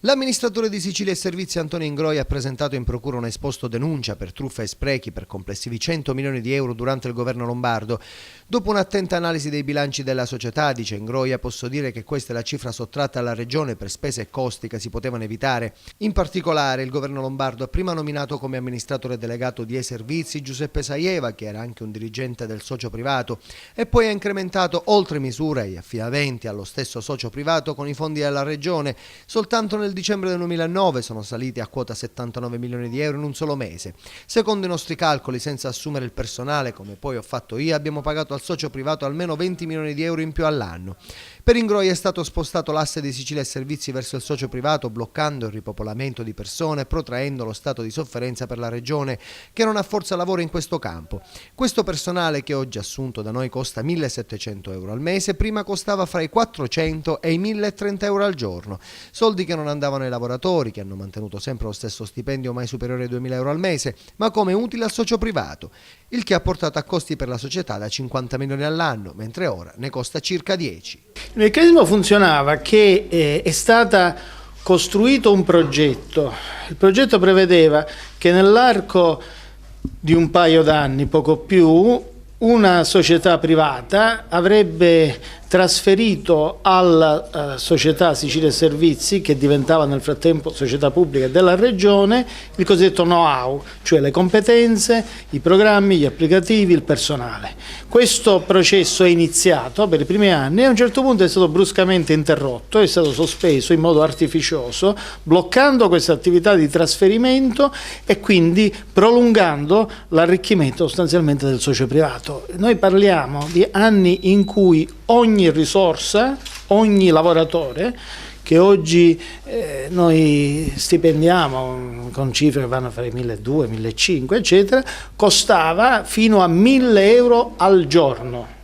L'amministratore di Sicilia e Servizi Antonio Ingroia ha presentato in procura un esposto denuncia per truffa e sprechi per complessivi 100 milioni di euro durante il governo lombardo. Dopo un'attenta analisi dei bilanci della società, dice Ingroia, posso dire che questa è la cifra sottratta alla regione per spese e costi che si potevano evitare. In particolare il governo lombardo ha prima nominato come amministratore delegato di E-Servizi Giuseppe Saieva, che era anche un dirigente del socio privato, e poi ha incrementato oltre misura gli affidamenti allo stesso socio privato con i fondi della regione. Soltanto nel dicembre del 2009 sono saliti a quota 79 milioni di euro in un solo mese. Secondo i nostri calcoli, senza assumere il personale, come poi ho fatto io, abbiamo pagato al socio privato almeno 20 milioni di euro in più all'anno. Per Ingroia è stato spostato l'asse di Sicilia e Servizi verso il socio privato, bloccando il ripopolamento di persone e protraendo lo stato di sofferenza per la regione, che non ha forza lavoro in questo campo. Questo personale, che oggi assunto da noi costa 1.700 euro al mese, prima costava fra i 400 e i 1.030 euro al giorno, soldi che non andavano ai lavoratori, che hanno mantenuto sempre lo stesso stipendio mai superiore ai 2.000 euro al mese, ma come utile al socio privato, il che ha portato a costi per la società da 50 milioni all'anno, mentre ora ne costa circa 10. Il meccanismo funzionava che è stato costruito un progetto. Il progetto prevedeva che nell'arco di un paio d'anni, poco più, una società privata avrebbe trasferito alla società Sicilia e Servizi, che diventava nel frattempo società pubblica della regione, il cosiddetto know-how, cioè le competenze, i programmi, gli applicativi, il personale. Questo processo è iniziato per i primi anni e a un certo punto è stato bruscamente interrotto, è stato sospeso in modo artificioso, bloccando questa attività di trasferimento e quindi prolungando l'arricchimento sostanzialmente del socio privato. Noi parliamo di anni in cui ogni risorsa, ogni lavoratore che oggi noi stipendiamo con cifre che vanno a fare 1.200, 1.500 eccetera, costava fino a 1.000 euro al giorno.